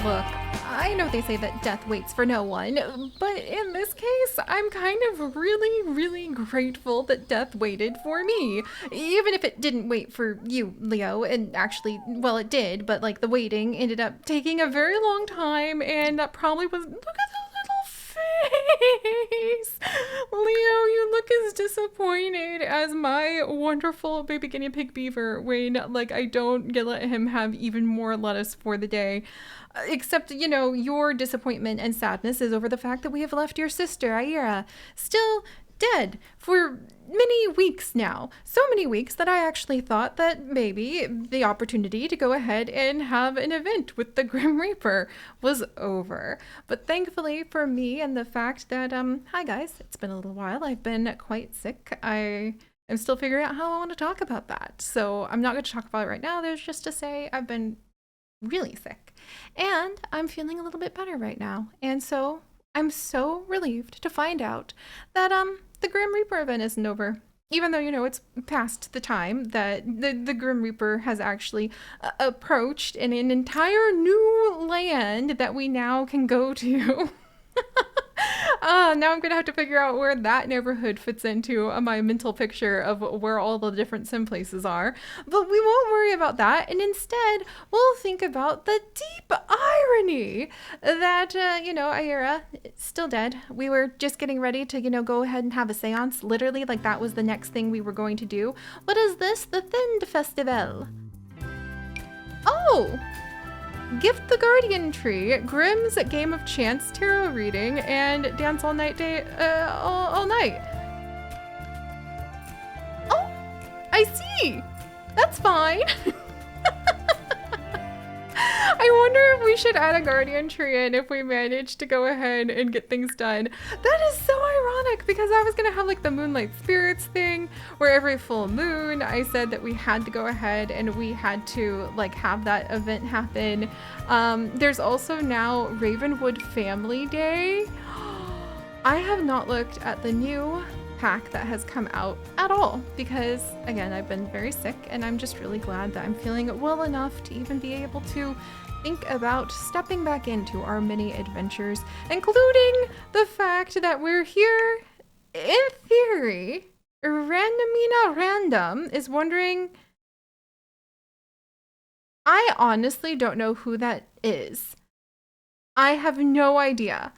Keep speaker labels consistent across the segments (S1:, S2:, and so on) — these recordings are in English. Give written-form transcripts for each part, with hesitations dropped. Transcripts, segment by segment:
S1: Look, I know they say that death waits for no one, but in this case, I'm kind of really grateful that death waited for me. Even if it didn't wait for you, Leo, and actually, well, it did, but like the waiting ended up taking a very long time, and that probably was. Look at the little face! Leo, you look as disappointed as my wonderful baby guinea pig beaver when, like, I don't get let him have even more lettuce for the day. Except, you know, your disappointment and sadness is over the fact that we have left your sister, Aira, still dead for many weeks now. So many weeks that I actually thought that maybe the opportunity to go ahead and have an event with the Grim Reaper was over. But thankfully for me and the fact that, hi guys, it's been a little while. I've been quite sick. I am still figuring out how I want to talk about that. So I'm not going to talk about it right now. There's just to say I've been really sick and I'm feeling a little bit better right now. And so I'm so relieved to find out that the Grim Reaper event isn't over. Even though, you know, it's past the time that the Grim Reaper has actually approached in an entire new land that we now can go to. Now I'm gonna have to figure out where that neighborhood fits into my mental picture of where all the different sim places are. But we won't worry about that, and instead we'll think about the deep irony that, you know, Aira is still dead. We were just getting ready to, you know, go ahead and have a seance. Literally, like that was the next thing we were going to do. What is this? The Thind Festival. Oh! Gift the Guardian Tree, Grimm's Game of Chance Tarot Reading, and Dance All Night Day, all night. Oh, I see. That's fine. I wonder if we should add a Guardian Tree in if we manage to go ahead and get things done. That is so ironic because I was gonna have like the Moonlight Spirits thing where every full moon I said that we had to go ahead and we had to like have that event happen. There's also now Ravenwood Family Day. I have not looked at the new pack that has come out at all because again I've been very sick and I'm just really glad that I'm feeling well enough to even be able to think about stepping back into our mini adventures, including the fact that we're here. In theory, Randomina Random is wondering. I honestly don't know who that is. I have no idea.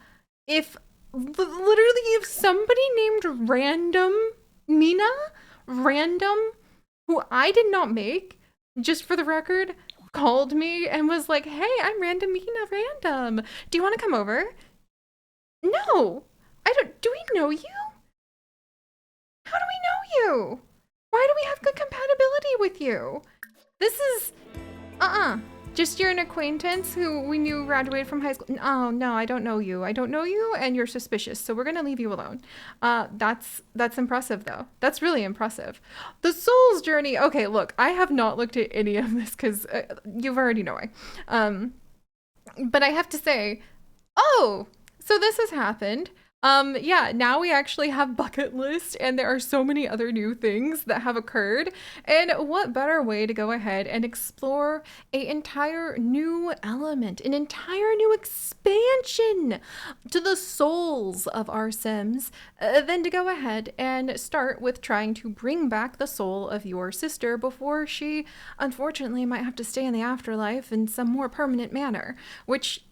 S1: If literally if somebody named Random, who I did not make, just for the record, called me and was like, hey, I'm Randomina Random. Do you want to come over? No, I don't. Do we know you? How do we know you? Why do we have good compatibility with you? This is, just you're an acquaintance who we knew graduated from high school. Oh, no, I don't know you. I don't know you and you're suspicious, so we're gonna leave you alone. That's impressive though. That's really impressive. The Soul's Journey. Okay, look, I have not looked at any of this because you've already knowing. But I have to say, oh, so this has happened. Yeah, now we actually have bucket list and there are so many other new things that have occurred. And what better way to go ahead and explore an entire new element, an entire new expansion to the souls of our Sims than to go ahead and start with trying to bring back the soul of your sister before she unfortunately might have to stay in the afterlife in some more permanent manner, which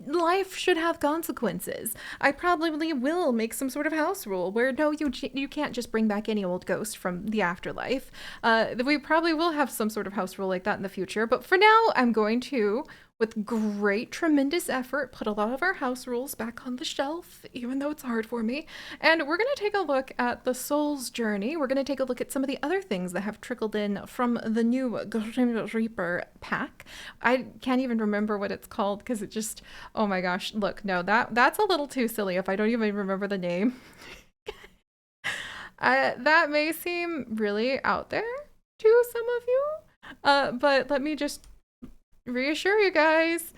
S1: life should have consequences. I probably will make some sort of house rule where no, you can't just bring back any old ghost from the afterlife. We probably will have some sort of house rule like that in the future, but for now I'm going to, with great tremendous effort, put a lot of our house rules back on the shelf, even though it's hard for me. And we're going to take a look at the Soul's Journey. We're going to take a look at some of the other things that have trickled in from the new Grim Reaper pack. I can't even remember what it's called because it just, oh my gosh, look, no, that's a little too silly if I don't even remember the name. That may seem really out there to some of you, but let me just reassure you guys,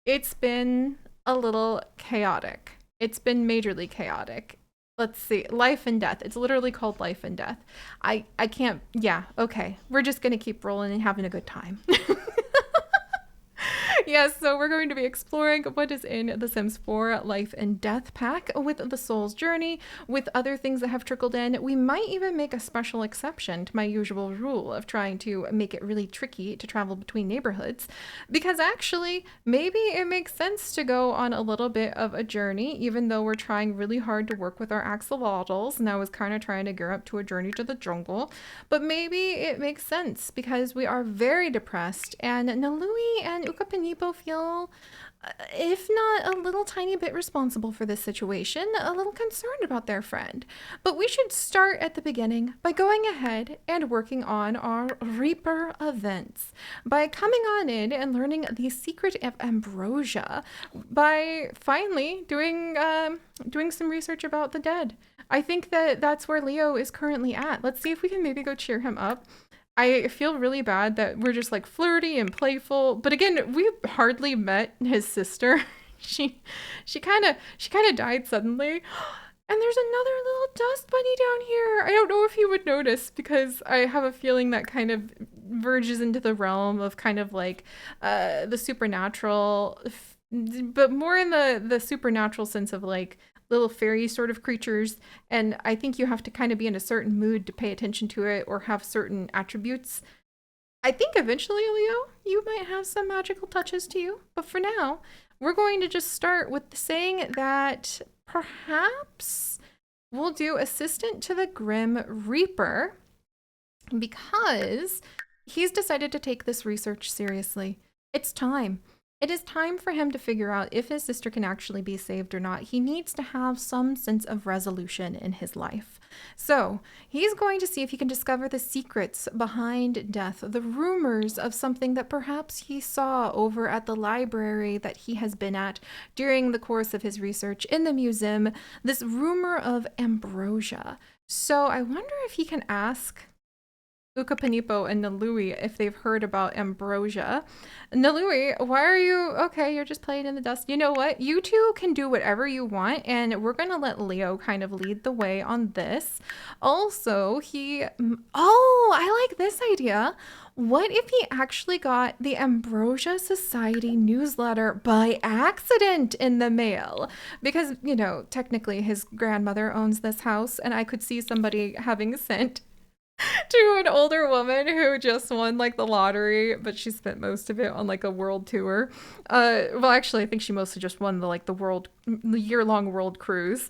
S1: it's been a little chaotic. It's been majorly chaotic. Let's see, Life and Death. It's literally called Life and Death. I can't, yeah, okay. We're just gonna keep rolling and having a good time. Yes, so we're going to be exploring what is in The Sims 4 Life and Death pack with the Soul's Journey, with other things that have trickled in. We might even make a special exception to my usual rule of trying to make it really tricky to travel between neighborhoods, because actually, maybe it makes sense to go on a little bit of a journey, even though we're trying really hard to work with our axolotls, and I was kind of trying to gear up to a journey to the jungle. But maybe it makes sense because we are very depressed, and Nalui and Ukapinipo feel, if not a little tiny bit responsible for this situation, a little concerned about their friend. But we should start at the beginning by going ahead and working on our Reaper events, by coming on in and learning the secret of Ambrosia, by finally doing some research about the dead. I think that that's where Leo is currently at. Let's see if we can maybe go cheer him up. I feel really bad that we're just like flirty and playful, but again, we hardly met his sister. she kind of died suddenly. And there's another little dust bunny down here. I don't know if you would notice, because I have a feeling that kind of verges into the realm of kind of like the supernatural, but more in the supernatural sense of like little fairy sort of creatures. And I think you have to kind of be in a certain mood to pay attention to it or have certain attributes. I think eventually, Leo, you might have some magical touches to you. But for now, we're going to just start with saying that perhaps we'll do Assistant to the Grim Reaper, because he's decided to take this research seriously. It's time. It is time for him to figure out if his sister can actually be saved or not. He needs to have some sense of resolution in his life. So he's going to see if he can discover the secrets behind death, the rumors of something that perhaps he saw over at the library that he has been at during the course of his research in the museum, this rumor of Ambrosia. So I wonder if he can ask Ukapinipo and Nalui if they've heard about Ambrosia. Nalui, why are you okay? You're just playing in the dust. You know what? You two can do whatever you want, and we're gonna let Leo kind of lead the way on this. Also, I like this idea. What if he actually got the Ambrosia Society newsletter by accident in the mail? Because, you know, technically his grandmother owns this house, and I could see somebody having sent to an older woman who just won like the lottery, but she spent most of it on like a world tour. Well, actually, I think she mostly just won the year-long world cruise.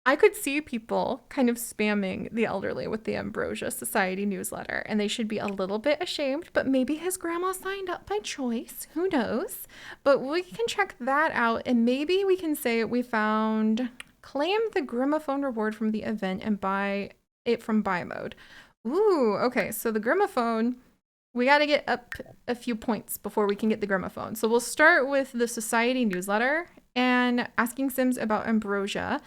S1: I could see people kind of spamming the elderly with the Ambrosia Society newsletter, and they should be a little bit ashamed, but maybe his grandma signed up by choice. Who knows? But we can check that out, and maybe we can say we claim the Grimophone reward from the event and buy it from buy mode. Ooh, okay, so the Grimophone, we got to get up a few points before we can get the Grimophone. So we'll start with the Society newsletter and asking Sims about Ambrosia,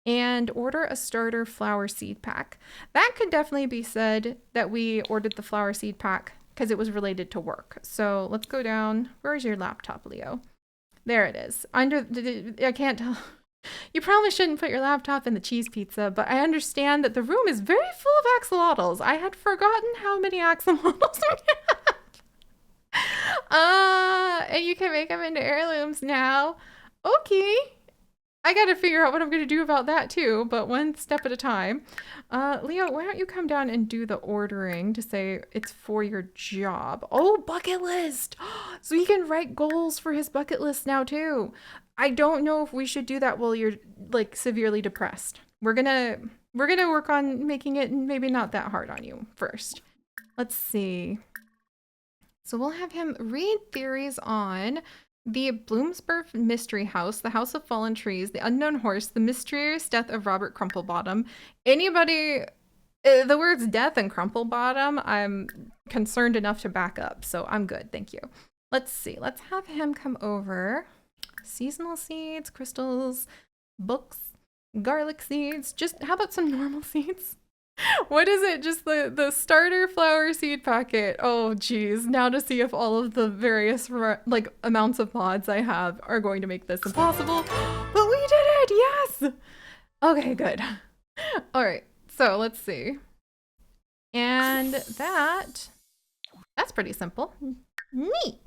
S1: and order a starter flower seed pack. That could definitely be said that we ordered the flower seed pack because it was related to work. So let's go down. Where's your laptop, Leo? There it is. I can't tell. You probably shouldn't put your laptop in the cheese pizza, but I understand that the room is very full of axolotls. I had forgotten how many axolotls we have. And you can make them into heirlooms now. Okay. I gotta figure out what I'm gonna do about that too, but one step at a time. Leo, why don't you come down and do the ordering to say it's for your job? Oh, bucket list! So he can write goals for his bucket list now too. I don't know if we should do that while you're like severely depressed. We're gonna work on making it maybe not that hard on you first. Let's see. So we'll have him read theories on the Bloomsburg Mystery House, the House of Fallen Trees, the Unknown Horse, the mysterious death of Robert Crumplebottom. Anybody, the words death and Crumplebottom, I'm concerned enough to back up, so I'm good, thank you. Let's see, let's have him come over. Seasonal seeds, crystals, books, garlic seeds, just how about some normal seeds? What is it? Just the starter flower seed packet. Oh, geez. Now to see if all of the various like amounts of mods I have are going to make this impossible. But we did it! Yes! Okay, good. All right. So let's see. And that's pretty simple. Neat.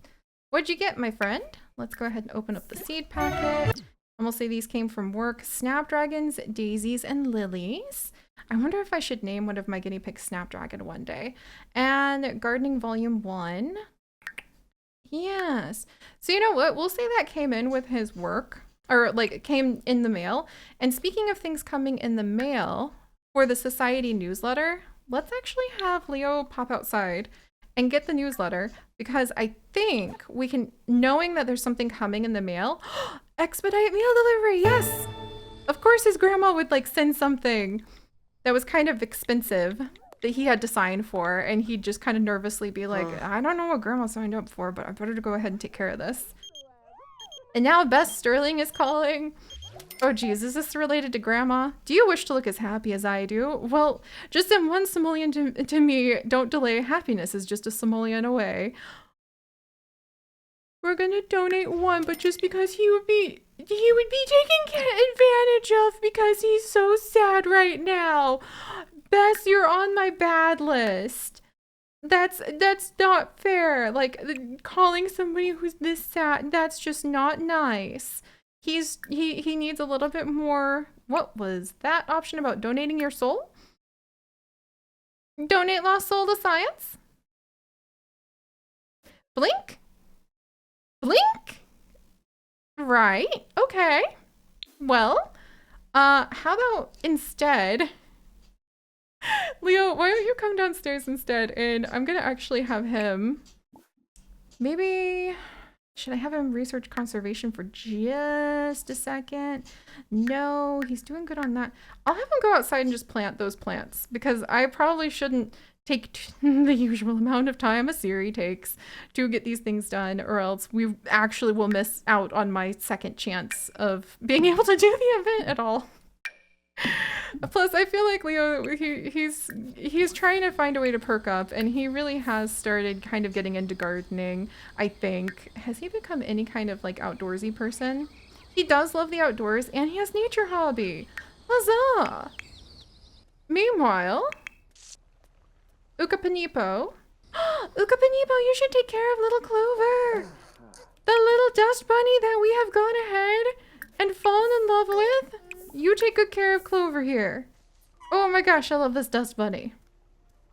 S1: What'd you get, my friend? Let's go ahead and open up the seed packet. And we'll say these came from work. Snapdragons, daisies, and lilies. I wonder if I should name one of my guinea pigs Snapdragon one day. And gardening volume 1. Yes. So you know what? We'll say that came in with his work. Or like it came in the mail. And speaking of things coming in the mail, for the society newsletter, let's actually have Leo pop outside and get the newsletter, because I think we can, knowing that there's something coming in the mail, expedite meal delivery, yes! Of course his grandma would like send something that was kind of expensive that he had to sign for, and he'd just kind of nervously be like, I don't know what grandma signed up for, but I better go ahead and take care of this. And now Bess Sterling is calling. Oh geez, is this related to grandma? Do you wish to look as happy as I do? Well, just send one simoleon to me. Don't delay. Happiness is just a simoleon away. We're gonna donate one, but just because he would be taken advantage of because he's so sad right now. Bess, you're on my bad list. That's not fair. Like, calling somebody who's this sad, that's just not nice. He needs a little bit more. What was that option about donating your soul? Donate lost soul to science? Blink? Blink? Right. Okay. Well, how about instead, Leo, why don't you come downstairs instead, and I'm gonna actually have him, maybe, should I have him research conservation for just a second? No, he's doing good on that. I'll have him go outside and just plant those plants, because I probably shouldn't take the usual amount of time a Seri takes to get these things done, or else we actually will miss out on my second chance of being able to do the event at all. Plus, I feel like Leo, he's trying to find a way to perk up, and he really has started kind of getting into gardening, I think. Has he become any kind of like outdoorsy person? He does love the outdoors, and he has nature hobby. Huzzah! Meanwhile, Ukapanipo. Ukapanipo, you should take care of little Clover. The little dust bunny that we have gone ahead and fallen in love with. You take good care of Clover here. Oh my gosh, I love this dust bunny.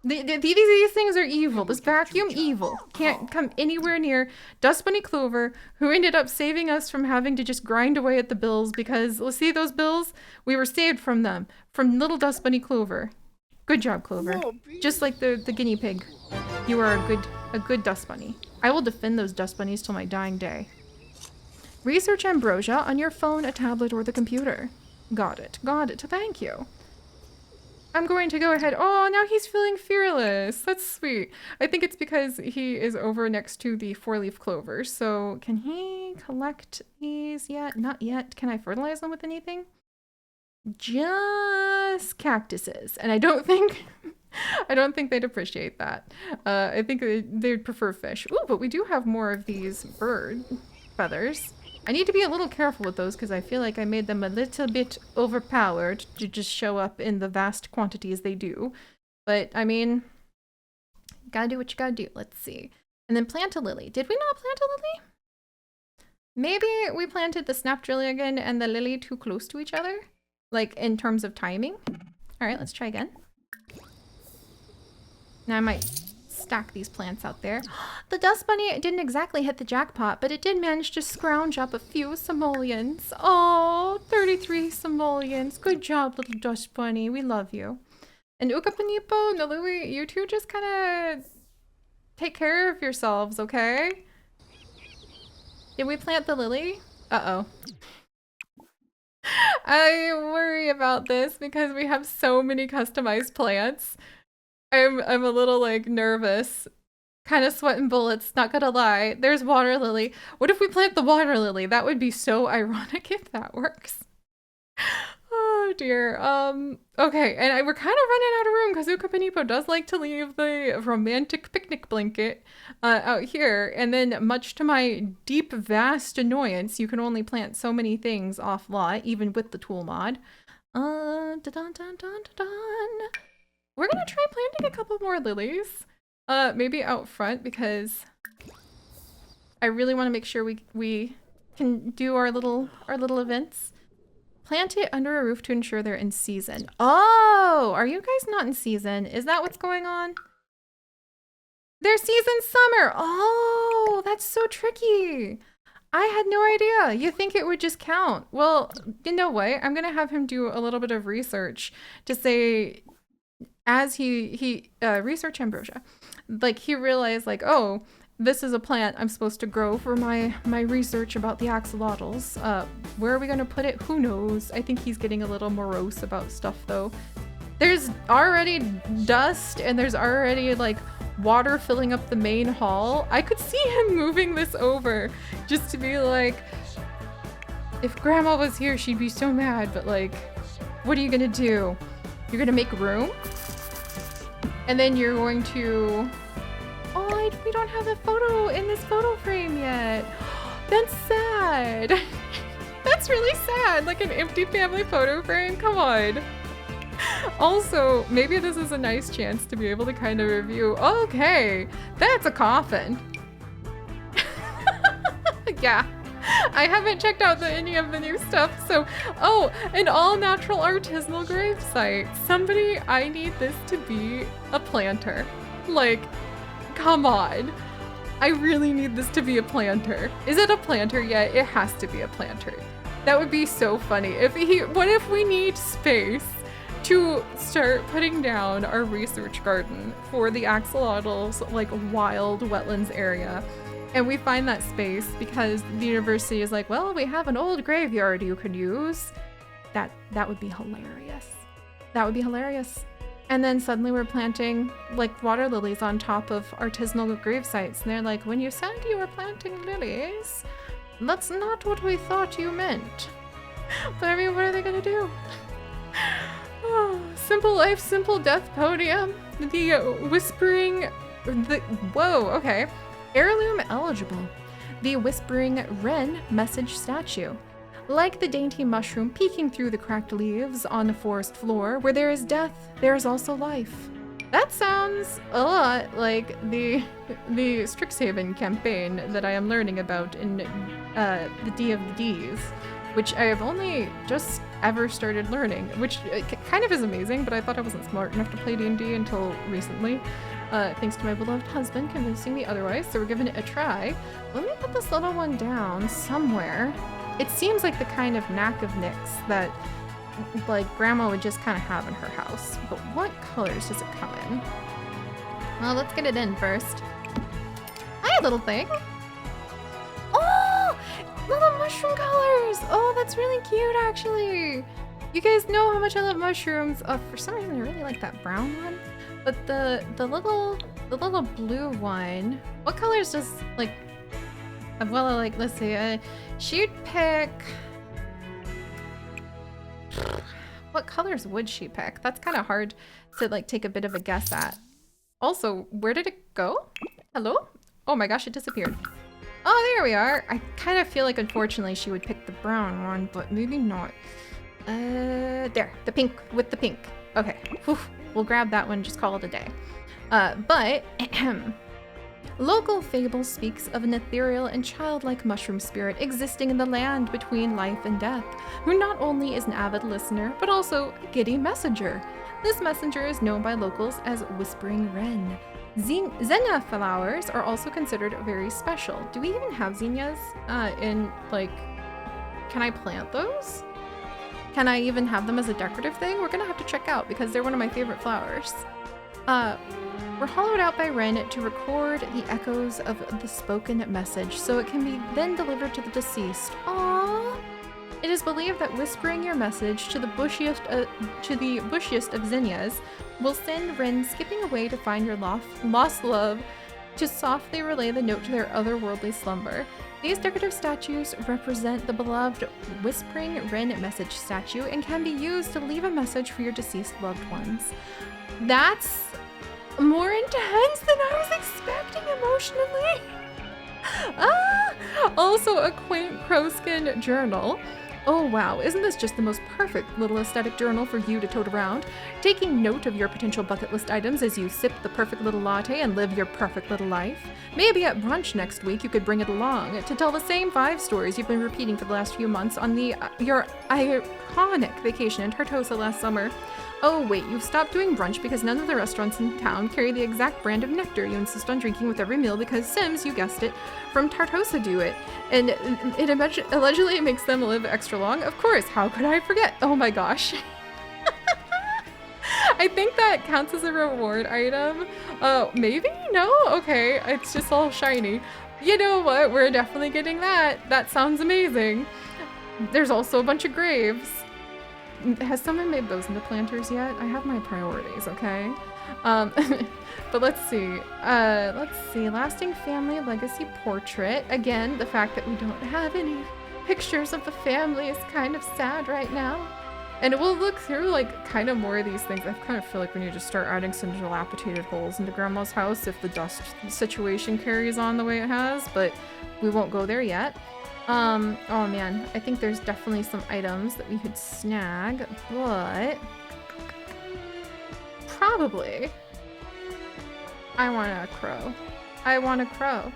S1: These things are evil. This vacuum, evil. Can't come anywhere near Dust Bunny Clover, who ended up saving us from having to just grind away at the bills, because, let's see those bills? We were saved from them. From little Dust Bunny Clover. Good job, Clover. Just like the guinea pig. You are a good dust bunny. I will defend those dust bunnies till my dying day. Research Ambrosia on your phone, a tablet, or the computer. Got it. Got it. Thank you. I'm going to go ahead. Oh, now he's feeling fearless. That's sweet. I think it's because he is over next to the 4-leaf clover. So can he collect these yet? Not yet. Can I fertilize them with anything? Just cactuses. And I don't think they'd appreciate that. I think they'd prefer fish. Ooh, but we do have more of these bird feathers. I need to be a little careful with those, because I feel like I made them a little bit overpowered to just show up in the vast quantities they do. But, I mean, gotta do what you gotta do. Let's see. And then plant a lily. Did we not plant a lily? Maybe we planted the snapdragon and the lily too close to each other? Like, in terms of timing? Alright, let's try again. Now I might stack these plants out there. The dust bunny didn't exactly hit the jackpot, but it did manage to scrounge up a few simoleons. Oh, 33 simoleons. Good job, little dust bunny. We love you. And Ukapanipo, Nalui, you two just kind of take care of yourselves, okay? Did we plant the lily? Uh-oh. I worry about this because we have so many customized plants. I'm a little like nervous, kind of sweating bullets, not gonna lie. There's water lily. What if we plant the water lily? That would be so ironic if that works. Oh dear. Okay, and we're kind of running out of room because Ukapanipo does like to leave the romantic picnic blanket out here, and then much to my deep, vast annoyance, you can only plant so many things off lot, even with the tool mod. Dun dun dun dun dun. We're gonna try planting a couple more lilies. Maybe out front, because I really want to make sure we can do our little events. Plant it under a roof to ensure they're in season. Oh, are you guys not in season? Is that what's going on? They're season summer. Oh, that's so tricky. I had no idea. You think it would just count. Well, you know what? I'm going to have him do a little bit of research to say, as he research Ambrosia, like he realized like, oh, this is a plant I'm supposed to grow for my research about the axolotls. Where are we going to put it? Who knows? I think he's getting a little morose about stuff though. There's already dust and there's already like water filling up the main hall. I could see him moving this over just to be like, if grandma was here, she'd be so mad, but like, what are you gonna do? You're gonna make room? And then you're going to, oh, we don't have a photo in this photo frame yet. That's sad. That's really sad, like an empty family photo frame, come on. Also, maybe this is a nice chance to be able to kind of review, okay, that's a coffin. Yeah, I haven't checked out any of the new stuff, so, oh, an all-natural artisanal grave site. Somebody, I need this to be a planter. Like, come on. I really need this to be a planter. Is it a planter yet? It has to be a planter. That would be so funny. What if we need space to start putting down our research garden for the axolotls, like wild wetlands area. And we find that space because the university is like, well, we have an old graveyard you could use. That would be hilarious. That would be hilarious. And then suddenly we're planting like water lilies on top of artisanal grave sites. And they're like, when you said you were planting lilies, that's not what we thought you meant. But I mean, what are they gonna do? Oh, simple life, simple death podium. The whispering, whoa, okay. Heirloom eligible. The whispering wren message statue. Like the dainty mushroom peeking through the cracked leaves on the forest floor, where there is death, there is also life. That sounds a lot like the Strixhaven campaign that I am learning about in the D of the Ds, which I have only just ever started learning, which kind of is amazing, but I thought I wasn't smart enough to play D&D until recently, thanks to my beloved husband convincing me otherwise, so we're giving it a try. Let me put this little one down somewhere. It seems like the kind of knack of Nyx that like grandma would just kind of have in her house, but what colors does it come in? Well, let's get it in first. Hi, little thing. Oh, little mushroom colors. Oh, that's really cute, actually. You guys know how much I love mushrooms. For some reason, I really like that brown one, but the little blue one. What colors does like? Well, like let's see. She'd pick. What colors would she pick? That's kind of hard to like take a bit of a guess at. Also, where did it go? Hello? Oh my gosh, it disappeared. Oh, there we are. I kind of feel like unfortunately she would pick the brown one, but maybe not. There, the pink with the pink. Okay, whew. We'll grab that one, just call it a day. But local fable speaks of an ethereal and childlike mushroom spirit existing in the land between life and death, who not only is an avid listener, but also a giddy messenger. This messenger is known by locals as Whispering Wren. Zinnia flowers are also considered very special. Do we even have zinnias in, like, can I plant those? Can I even have them as a decorative thing? We're gonna have to check out because they're one of my favorite flowers. Were hollowed out by Wren to record the echoes of the spoken message so it can be then delivered to the deceased. Aww! It is believed that whispering your message to the bushiest of zinnias will send Wren skipping away to find your lost love to softly relay the note to their otherworldly slumber. These decorative statues represent the beloved Whispering Wren message statue and can be used to leave a message for your deceased loved ones. That's more intense than I was expecting emotionally. Also, a quaint crowskin journal. Oh wow, isn't this just the most perfect little aesthetic journal for you to tote around? Taking note of your potential bucket list items as you sip the perfect little latte and live your perfect little life. Maybe at brunch next week you could bring it along to tell the same 5 stories you've been repeating for the last few months on your iconic vacation in Tartosa last summer. Oh wait, you've stopped doing brunch because none of the restaurants in town carry the exact brand of nectar you insist on drinking with every meal because Sims, you guessed it, from Tartosa do it. And it allegedly makes them live extra long. Of course, how could I forget? Oh my gosh. I think that counts as a reward item. Maybe? No? Okay, it's just all shiny. You know what? We're definitely getting that. That sounds amazing. There's also a bunch of graves. Has someone made those into planters yet? I have my priorities, okay? But let's see. Lasting family legacy portrait. Again, the fact that we don't have any pictures of the family is kind of sad right now. And we'll look through like kind of more of these things. I kind of feel like we need to start adding some dilapidated holes into Grandma's house if the dust situation carries on the way it has, but we won't go there yet. Oh man, I think there's definitely some items that we could snag, but probably I want a crow. I want a crow.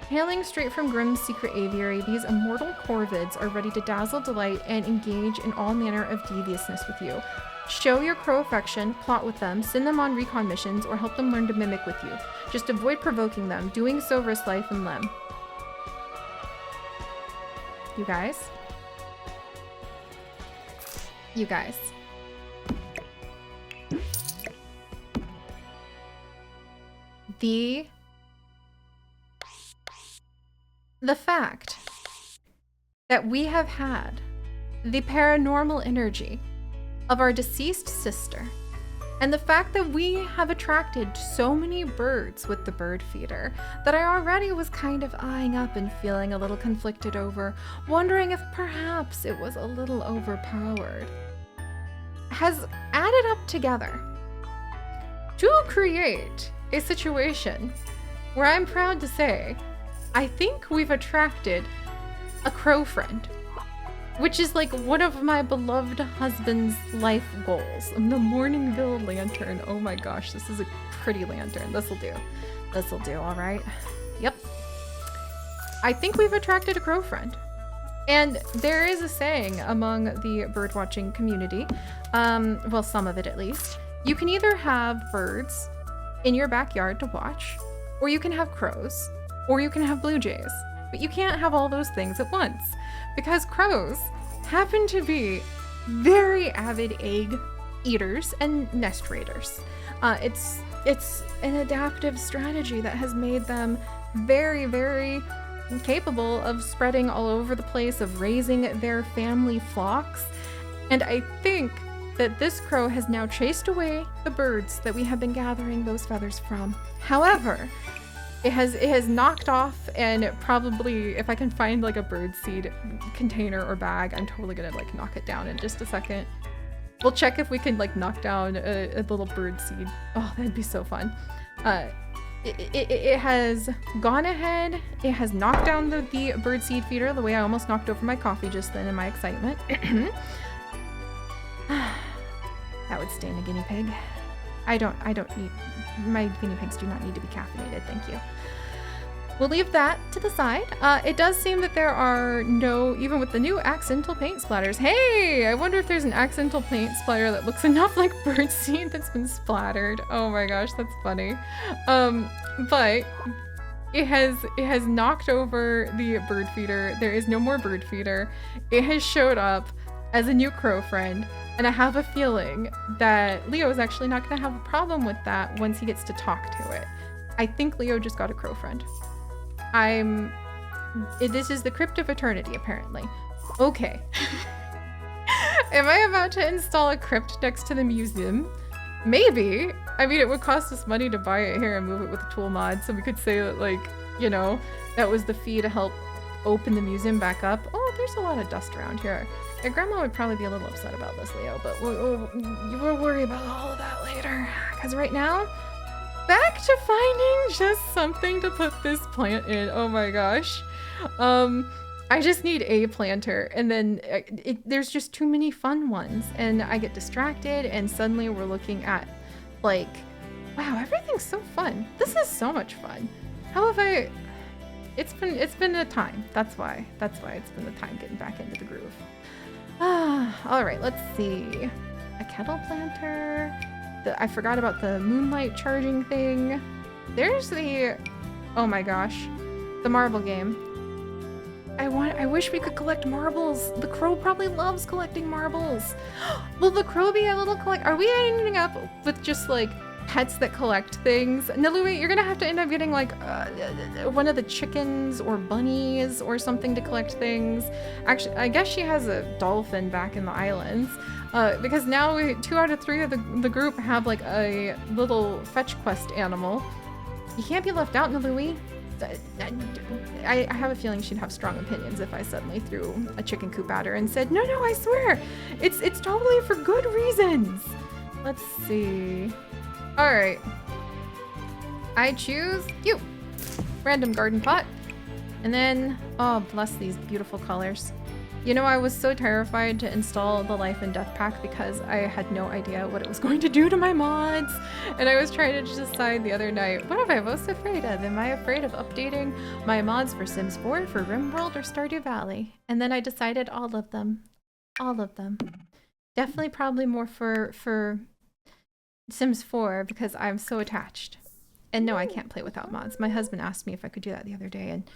S1: Hailing straight from Grimm's secret aviary, these immortal corvids are ready to dazzle, delight, and engage in all manner of deviousness with you. Show your crow affection, plot with them, send them on recon missions, or help them learn to mimic with you. Just avoid provoking them. Doing so risks life and limb. You guys? You guys. The fact that we have had the paranormal energy of our deceased sister, and the fact that we have attracted so many birds with the bird feeder that I already was kind of eyeing up and feeling a little conflicted over, wondering if perhaps it was a little overpowered, has added up together to create a situation where I'm proud to say I think we've attracted a crow friend, which is like one of my beloved husband's life goals. The Morningville lantern. Oh my gosh, this is a pretty lantern. This'll do. This'll do, all right? Yep. I think we've attracted a crow friend. And there is a saying among the birdwatching community, well, some of it at least. You can either have birds in your backyard to watch, or you can have crows, or you can have blue jays. But you can't have all those things at once, because crows happen to be very avid egg eaters and nest raiders. It's an adaptive strategy that has made them very, very capable of spreading all over the place, of raising their family flocks. And I think that this crow has now chased away the birds that we have been gathering those feathers from. However, it has knocked off, and probably if I can find like a birdseed container or bag, I'm totally gonna like knock it down in just a second. We'll check if we can like knock down a little birdseed. Oh, that'd be so fun. It has gone ahead. It has knocked down the birdseed feeder the way I almost knocked over my coffee just then in my excitement. That would stain a guinea pig. I don't need, my guinea pigs do not need to be caffeinated, thank you. We'll leave that to the side. It does seem that there are no, even with the new accidental paint splatters. Hey, I wonder if there's an accidental paint splatter that looks enough like birdseed that's been splattered. Oh my gosh, that's funny. But it has knocked over the bird feeder. There is no more bird feeder. It has showed up as a new crow friend. And I have a feeling that Leo is actually not going to have a problem with that once he gets to talk to it. I think Leo just got a crow friend. This is the Crypt of Eternity, apparently. Okay. Am I about to install a crypt next to the museum? Maybe. I mean, it would cost us money to buy it here and move it with a tool mod, so we could say that, like, you know, that was the fee to help open the museum back up. Oh, there's a lot of dust around here. Your grandma would probably be a little upset about this, Leo, but we'll worry about all of that later. Because right now, back to finding just something to put this plant in. Oh my gosh. I just need a planter, and then there's just too many fun ones, and I get distracted, and suddenly we're looking at, like, wow, everything's so fun. This is so much fun. How have I... It's been a time. That's why it's been the time getting back into the groove. All right, let's see. A kettle planter. I forgot about the moonlight charging thing. There's the... Oh my gosh. The marble game. I wish we could collect marbles. The crow probably loves collecting marbles. Will the crow be able to collect? Are we ending up with just like pets that collect things? Nilui, you're gonna have to end up getting like one of the chickens or bunnies or something to collect things. Actually, I guess she has a dolphin back in the islands. Because now 2 out of 3 of the group have like a little fetch quest animal. You can't be left out, Nilui. I have a feeling she'd have strong opinions if I suddenly threw a chicken coop at her and said, no, I swear, it's totally for good reasons. Let's see. All right. I choose you. Random garden pot. And then, oh, bless these beautiful colors. You know, I was so terrified to install the Life and Death pack because I had no idea what it was going to do to my mods. And I was trying to decide the other night, what am I most afraid of? Am I afraid of updating my mods for Sims 4, for RimWorld, or Stardew Valley? And then I decided all of them. All of them. Definitely probably more for Sims 4 because I'm so attached. And no, I can't play without mods. My husband asked me if I could do that the other day and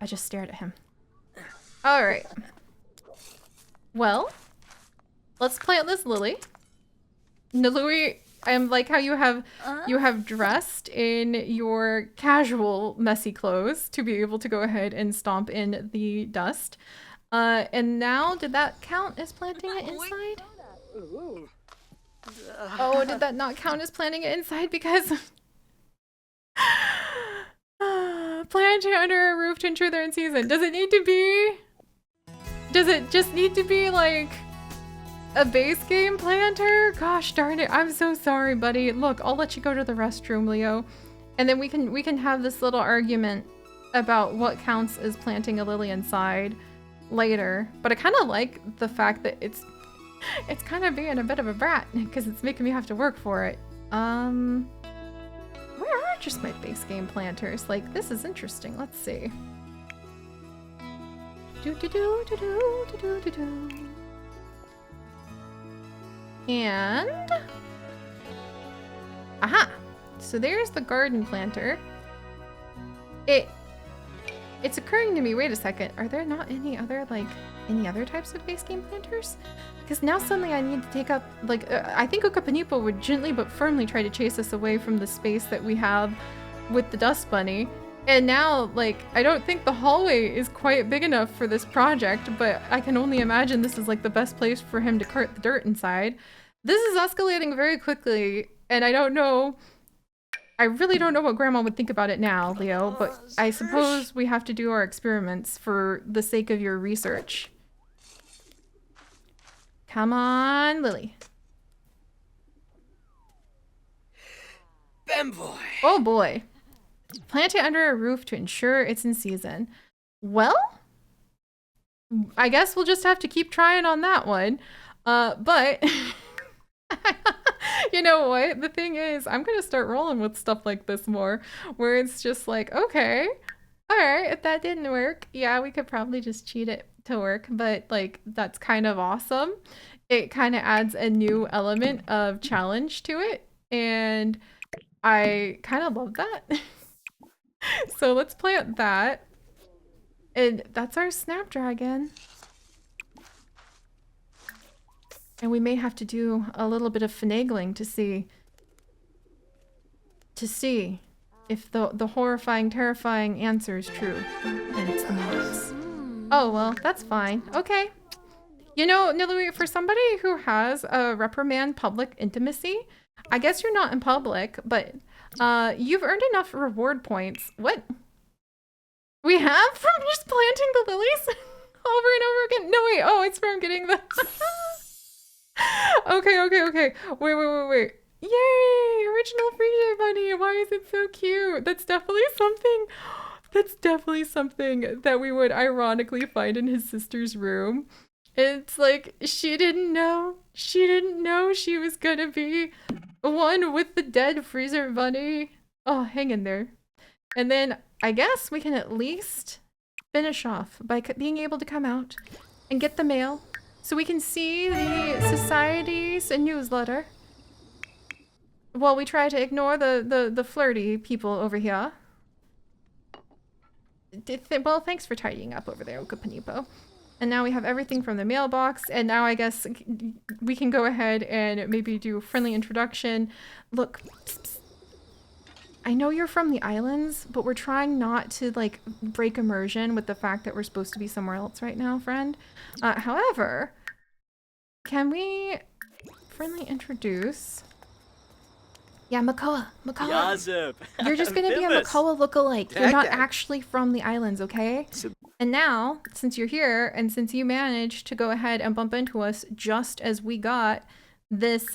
S1: I just stared at him. All right. Well, let's plant this lily. Nilui, I like how you have dressed in your casual messy clothes to be able to go ahead and stomp in the dust. And now, did that count as planting it inside? Oh, did that not count as planting it inside? Because plant it under a roof to ensure they're in season. Does it need to be? Does it just need to be like a base game planter? Gosh darn it, I'm so sorry, buddy. Look, I'll let you go to the restroom, Leo. And then we can have this little argument about what counts as planting a lily inside later. But I kind of like the fact that it's kind of being a bit of a brat because it's making me have to work for it. Where are just my base game planters? Like, this is interesting. Let's see. And aha! So there's the garden planter. It's occurring to me, wait a second, are there not any other types of base game planters? Because now suddenly I need to take up, like, I think Ukapanipo would gently but firmly try to chase us away from the space that we have with the dust bunny. And now, like, I don't think the hallway is quite big enough for this project, but I can only imagine this is like the best place for him to cart the dirt inside. This is escalating very quickly, and I really don't know what Grandma would think about it now, Leo, but I suppose we have to do our experiments for the sake of your research. Come on, Lily.
S2: Bamboy.
S1: Oh boy. Plant it under a roof to ensure it's in season. Well, I guess we'll just have to keep trying on that one. But you know what? The thing is, I'm going to start rolling with stuff like this more, where it's just like, okay, all right, if that didn't work, yeah, we could probably just cheat it to work, but like, that's kind of awesome. It kind of adds a new element of challenge to it, and I kind of love that. So let's plant that. And that's our snapdragon. And we may have to do a little bit of finagling to see if the horrifying, terrifying answer is true. And it's not. Oh, well, that's fine. Okay. You know, Nilui, for somebody who has a reprimand public intimacy, I guess you're not in public, but you've earned enough reward points. What? We have from just planting the lilies over and over again? No, wait. Oh, it's from getting the... Okay. Wait. Yay! Original Freesia bunny. Why is it so cute? That's definitely something... That's definitely something that we would ironically find in his sister's room. It's like she didn't know. She didn't know she was gonna be one with the dead freezer bunny. Oh, hang in there. And then I guess we can at least finish off by being able to come out and get the mail so we can see the society's newsletter. While we try to ignore the flirty people over here. Well, thanks for tidying up over there, Okapanipo. And now we have everything from the mailbox, and now I guess we can go ahead and maybe do a friendly introduction. Look, psst, psst. I know you're from the islands, but we're trying not to, like, break immersion with the fact that we're supposed to be somewhere else right now, friend. However, can we friendly introduce... Yeah, Makoa. Makoa. You're just gonna be a Makoa lookalike. You're not actually from the islands, okay? And now, since you're here, and since you managed to go ahead and bump into us just as we got this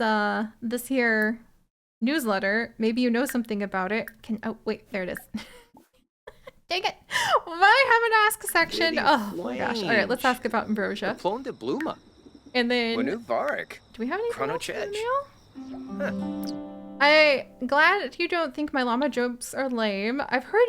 S1: this here newsletter, maybe you know something about it. Oh wait, there it is. Dang it! I have an ask section. Oh my gosh! All right, let's ask about Ambrosia. And then, do we have anything else in the mail? I'm glad you don't think my llama jokes are lame. I've heard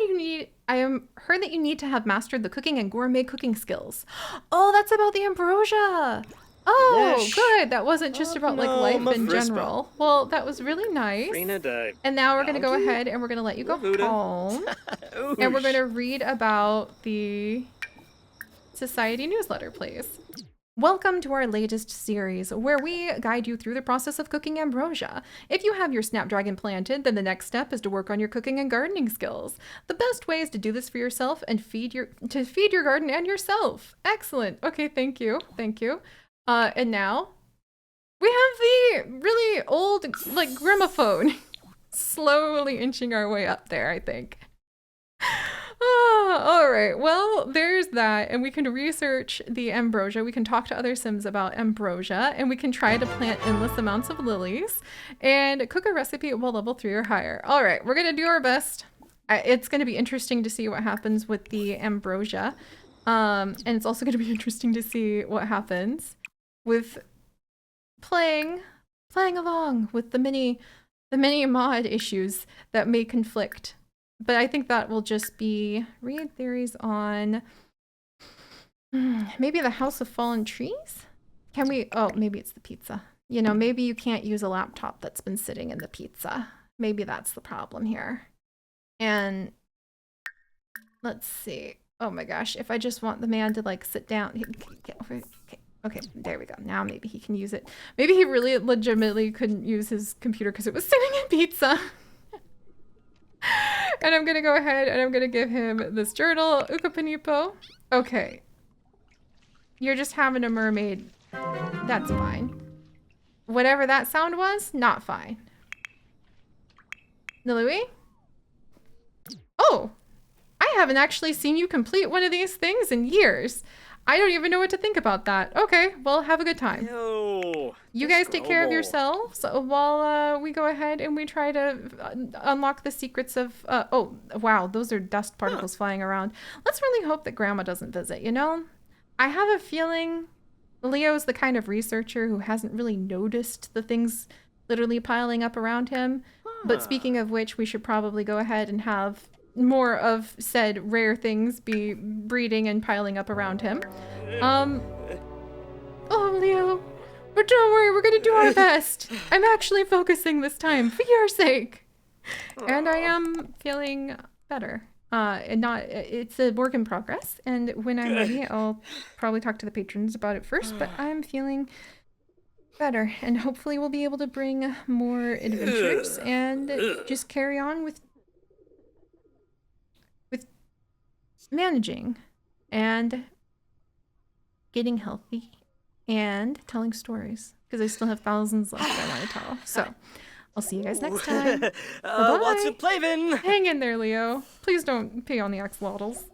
S1: heard that you need to have mastered the cooking and gourmet cooking skills. Oh, that's about the Ambrosia. Oh, good. That wasn't just about like life in general. Well, that was really nice. And now we're gonna go ahead and we're gonna let you go home. And we're gonna read about the society newsletter, please. Welcome to our latest series, where we guide you through the process of cooking ambrosia. If you have your snapdragon planted, then the next step is to work on your cooking and gardening skills. The best way is to do this for yourself and feed your garden and yourself. Excellent. Okay, thank you. Thank you. And now we have the really old, like, gramophone slowly inching our way up there, I think. All right, well, there's that, and we can research the ambrosia. We can talk to other Sims about ambrosia, and we can try to plant endless amounts of lilies and cook a recipe at level 3 or higher. All right, we're gonna do our best. It's gonna be interesting to see what happens with the ambrosia, and it's also gonna be interesting to see what happens with playing along with the many mod issues that may conflict. But I think that will just be read theories on maybe the House of Fallen Trees? Can we, oh, maybe it's the pizza. You know, maybe you can't use a laptop that's been sitting in the pizza. Maybe that's the problem here. And let's see. Oh my gosh, if I just want the man to like sit down. Okay, there we go. Now maybe he can use it. Maybe he really legitimately couldn't use his computer because it was sitting in pizza. And I'm gonna go ahead and I'm gonna give him this journal, Ukapanipo. Okay. You're just having a mermaid. That's fine. Whatever that sound was, not fine. Nilui? Oh! I haven't actually seen you complete one of these things in years. I don't even know what to think about that. Okay, well, have a good time.
S2: Yo,
S1: you guys take care of yourselves while we go ahead and we try to unlock the secrets of... oh, wow, those are dust particles flying around. Let's really hope that Grandma doesn't visit, you know? I have a feeling Leo's the kind of researcher who hasn't really noticed the things literally piling up around him. But speaking of which, we should probably go ahead and have more of said rare things be breeding and piling up around him. Oh, Leo, but don't worry, we're gonna do our best. I'm actually focusing this time for your sake. And I am feeling better. It's a work in progress, and when I'm ready, I'll probably talk to the patrons about it first, but I'm feeling better, and hopefully we'll be able to bring more adventures and just carry on with managing and getting healthy and telling stories, because I still have thousands left I want to tell. So I'll see you guys next time.
S2: What's a plavin?
S1: Hang in there, Leo. Please don't pee on the axolotls.